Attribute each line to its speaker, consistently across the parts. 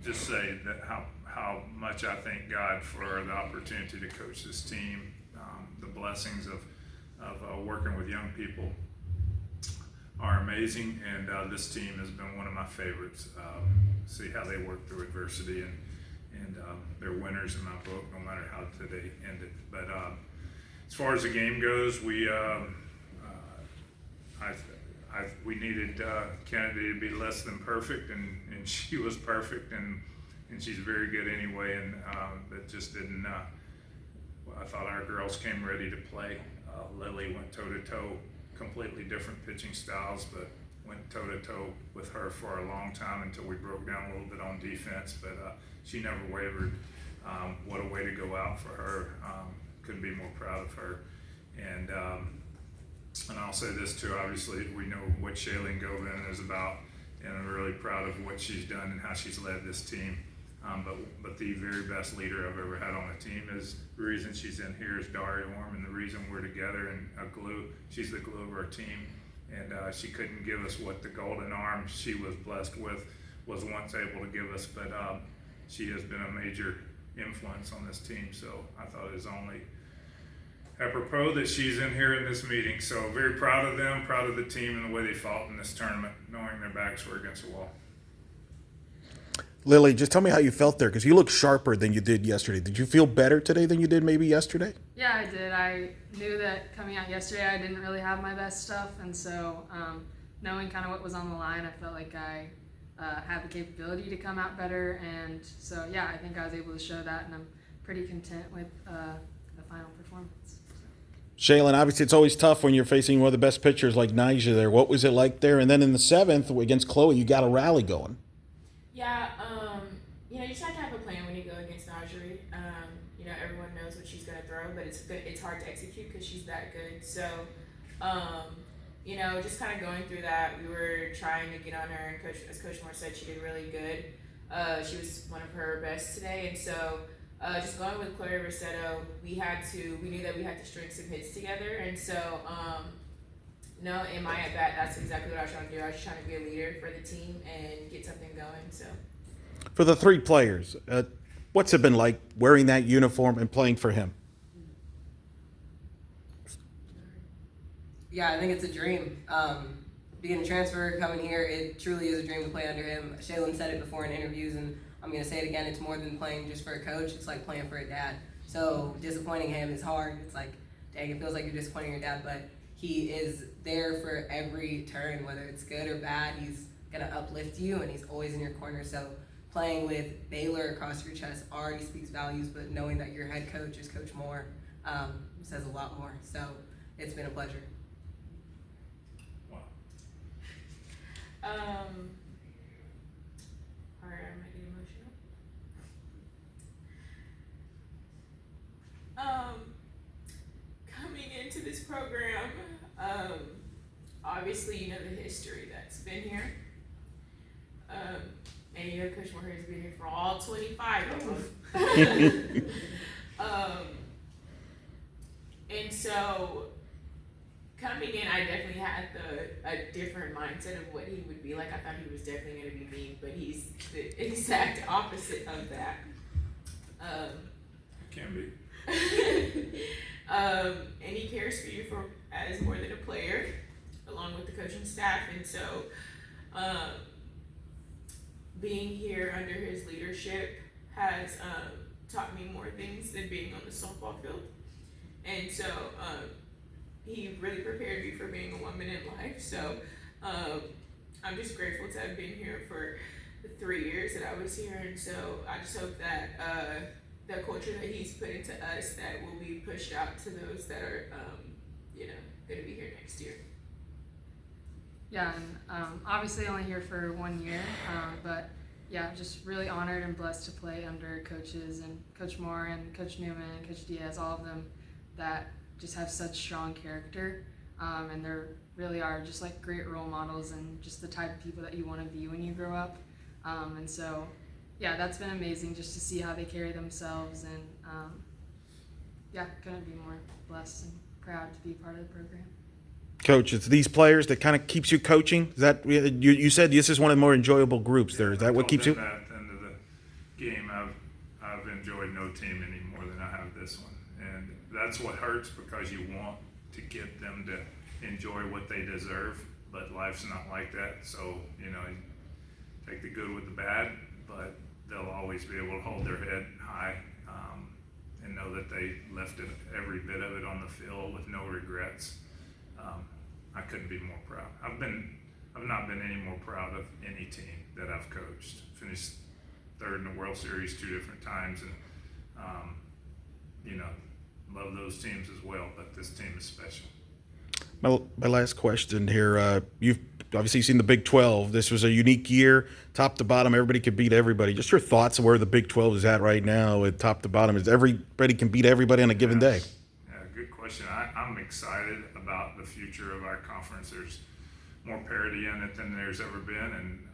Speaker 1: just say that how much I thank God for the opportunity to coach this team, the blessings of working with young people are amazing, and this team has been one of my favorites. See how they work through adversity, and they're winners in my book, no matter how today ended. But as far as the game goes, we needed Kennedy to be less than perfect, and she was perfect, and she's very good anyway. And that just didn't. I thought our girls came ready to play. Lillie went toe to toe, completely different pitching styles, but went toe to toe with her for a long time until we broke down a little bit on defense. But she never wavered. What a way to go out for her. Couldn't be more proud of her. And I'll say this too, obviously we know what Shaylon Govin is about, and I'm really proud of what she's done and how she's led this team. But the very best leader I've ever had on a team is the reason she's in here is Dorian Orme, and the reason we're together and a glue. She's the glue of our team, and she couldn't give us what the golden arm she was blessed with was once able to give us, but she has been a major influence on this team. So I thought it was only apropos that she's in here in this meeting. So very proud of them, proud of the team and the way they fought in this tournament, knowing their backs were against the wall.
Speaker 2: Lillie, just tell me how you felt there, because you look sharper than you did yesterday. Did you feel better today than you did maybe yesterday?
Speaker 3: Yeah, I did. I knew that coming out yesterday I didn't really have my best stuff, and so knowing kind of what was on the line, I felt like I had the capability to come out better, and so yeah, I think I was able to show that, and I'm pretty content with the final performance.
Speaker 2: Shaylon, obviously it's always tough when you're facing one of the best pitchers like Nyjah there. What was it like there? And then in the seventh against Chloe, you got a rally going.
Speaker 4: Yeah, you just have to have a plan when you go against Najee. Everyone knows what she's going to throw, but it's hard to execute because she's that good. So, just kind of going through that, we were trying to get on her, and as Coach Moore said, she did really good. She was one of her best today, and so just going with Chloe Rossetto, we knew that we had to string some hits together, and so, in my at-bat, that's exactly what I was trying to do. I was just trying to be a leader for the team and get something going. So,
Speaker 2: for the three players, what's it been like wearing that uniform and playing for him?
Speaker 5: Yeah, I think it's a dream. Being a transfer, coming here, it truly is a dream to play under him. Shaylon said it before in interviews, and I'm going to say it again. It's more than playing just for a coach. It's like playing for a dad. So disappointing him is hard. It's like, dang, it feels like you're disappointing your dad, but he is there for every turn, whether it's good or bad. He's going to uplift you, and he's always in your corner. So playing with Baylor across your chest already speaks volumes, but knowing that your head coach is Coach Moore says a lot more. So it's been a pleasure.
Speaker 1: Wow.
Speaker 4: All right, I might get emotional. Coming into this program, obviously you know the history that's been here, and you know Coach Moore has been here for all 25 of them. And so coming in, I definitely had a different mindset of what he would be like. I thought he was definitely going to be mean, but he's the exact opposite of that.
Speaker 1: Can be.
Speaker 4: And he cares for you as more than a player, along with the coaching staff. And so, being here under his leadership has taught me more things than being on the softball field. And so, he really prepared me for being a woman in life. So, I'm just grateful to have been here for the 3 years that I was here. And so, I just hope that the culture that he's put into us, that will be pushed out to those that are, going to be here next year.
Speaker 3: Yeah, and obviously only here for 1 year, but yeah, just really honored and blessed to play under coaches and Coach Moore and Coach Newman and Coach Diaz, all of them that just have such strong character, and they really are just like great role models and just the type of people that you want to be when you grow up. And so, yeah, that's been amazing just to see how they carry themselves, and couldn't be more blessed and proud to be part of the program.
Speaker 2: Coach, it's these players that kind of keeps you coaching. Is that you said this is one of the more enjoyable groups there. Is that what keeps you?
Speaker 1: At the end of enjoyed no team any more than I have this one. And that's what hurts, because you want to get them to enjoy what they deserve, but life's not like that. So, you know, take the good with the bad, but they'll always be able to hold their head high and know that they left it, every bit of it on the field with no regrets. I couldn't be more proud. I've not been any more proud of any team that I've coached. Finished third in the World Series 2 different times, and you know, love those teams as well, but this team is special.
Speaker 2: My last question here. You've obviously seen the Big 12. This was a unique year, top to bottom. Everybody could beat everybody. Just your thoughts on where the Big 12 is at right now, at top to bottom. Is everybody can beat everybody on a given day?
Speaker 1: Yeah, good question. I'm excited about the future of our conference. There's more parity in it than there's ever been, and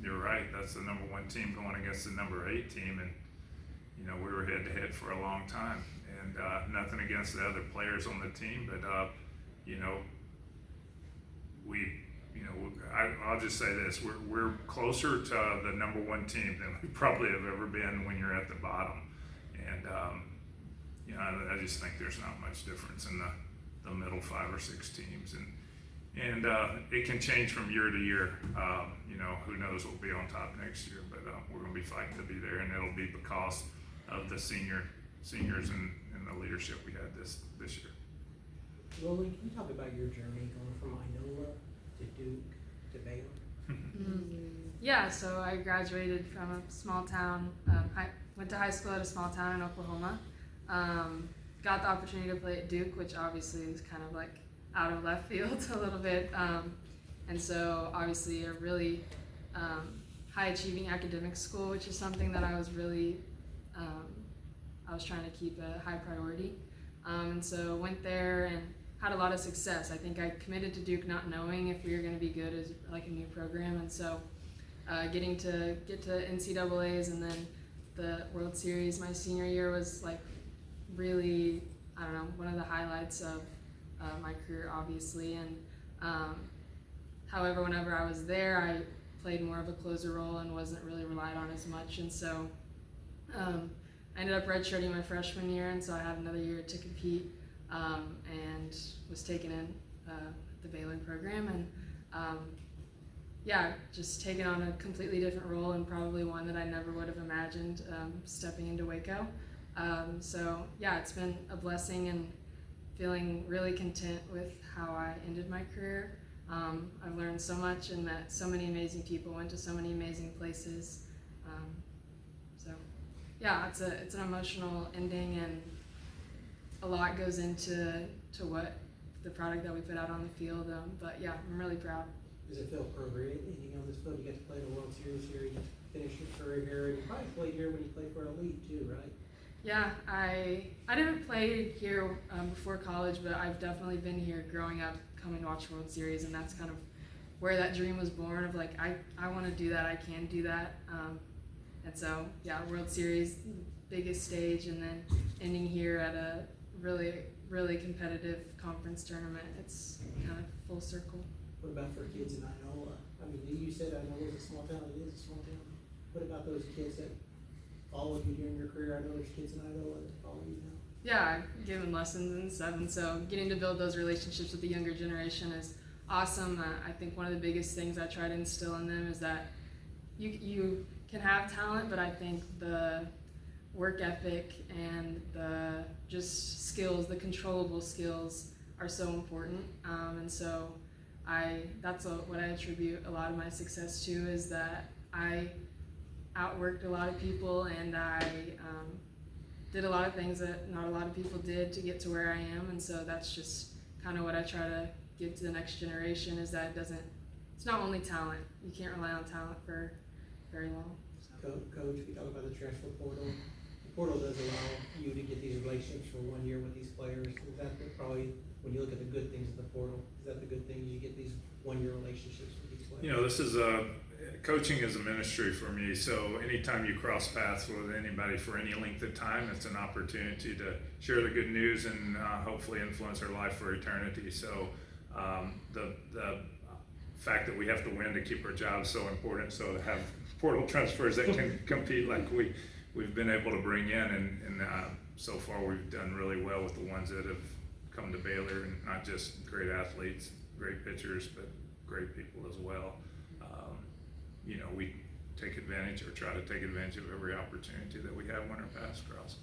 Speaker 1: you're right. That's the number 1 team going against the number 8 team, and you know, we were head to head for a long time. And nothing against the other players on the team, but you know, I'll just say this: we're closer to the number 1 team than we probably have ever been when you're at the bottom. And you know, I just think there's not much difference in the middle 5 or 6 teams, and it can change from year to year. You know, who knows what will be on top next year? But we're going to be fighting to be there, and it'll be because of the seniors and the leadership we had this year.
Speaker 6: Lillie, can you talk about your journey going from Inola to Duke to Baylor?
Speaker 3: Yeah, so I graduated from a small town. I went to high school at a small town in Oklahoma. Got the opportunity to play at Duke, which obviously is kind of like out of left field a little bit. And so obviously a really high achieving academic school, which is something that I was really, I was trying to keep a high priority. And so went there and had a lot of success. I think I committed to Duke not knowing if we were going to be good as like a new program. And so getting to get to NCAAs and then the World Series my senior year was like really, I don't know, one of the highlights of my career, obviously. And however, whenever I was there, I played more of a closer role and wasn't really relied on as much. And so I ended up redshirting my freshman year, and so I had another year to compete, and was taken in the Baylor program, and yeah, just taken on a completely different role, and probably one that I never would have imagined stepping into Waco. So yeah, it's been a blessing, and feeling really content with how I ended my career. I've learned so much and met so many amazing people, went to so many amazing places. So yeah, it's an emotional ending, and a lot goes into what the product that we put out on the field. But yeah, I'm really proud.
Speaker 6: Does it feel appropriate ending on this field? You get to play in the World Series here, you get to finish your career here, and you probably played here when you played for Elite too, right?
Speaker 3: Yeah, I didn't play here before college, but I've definitely been here growing up, coming to watch World Series, and that's kind of where that dream was born of like, I want to do that, I can do that. And so, yeah, World Series, biggest stage, and then ending here at a really, really competitive conference tournament. It's kind of full circle.
Speaker 6: What about for kids in Inola? I mean, you said Inola is a small town. It is a small town. What about those kids that followed you during your career? I know there's kids in Inola that follow you now.
Speaker 3: Yeah, I give them lessons and stuff, and so getting to build those relationships with the younger generation is awesome. I think one of the biggest things I try to instill in them is that you can have talent, but I think the work ethic and the just skills, the controllable skills, are so important. And so that's what I attribute a lot of my success to, is that I outworked a lot of people, and I did a lot of things that not a lot of people did to get to where I am. And so that's just kind of what I try to give to the next generation, is that it's not only talent. You can't rely on talent for very long. So.
Speaker 6: Coach, we talk about the transfer portal. The portal does allow you to get these relationships for 1 year with these players. Is that probably, when you look at the good things of the portal, is that the good thing? You get these 1 year relationships with these players?
Speaker 1: You know, this is coaching is a ministry for me. So anytime you cross paths with anybody for any length of time, it's an opportunity to share the good news and hopefully influence their life for eternity. So the fact that we have to win to keep our jobs so important. So to have portal transfers that can compete like we've been able to bring in, and so far we've done really well with the ones that have come to Baylor, and not just great athletes, great pitchers, but great people as well. You know, we take advantage or try to take advantage of every opportunity that we have when our paths cross.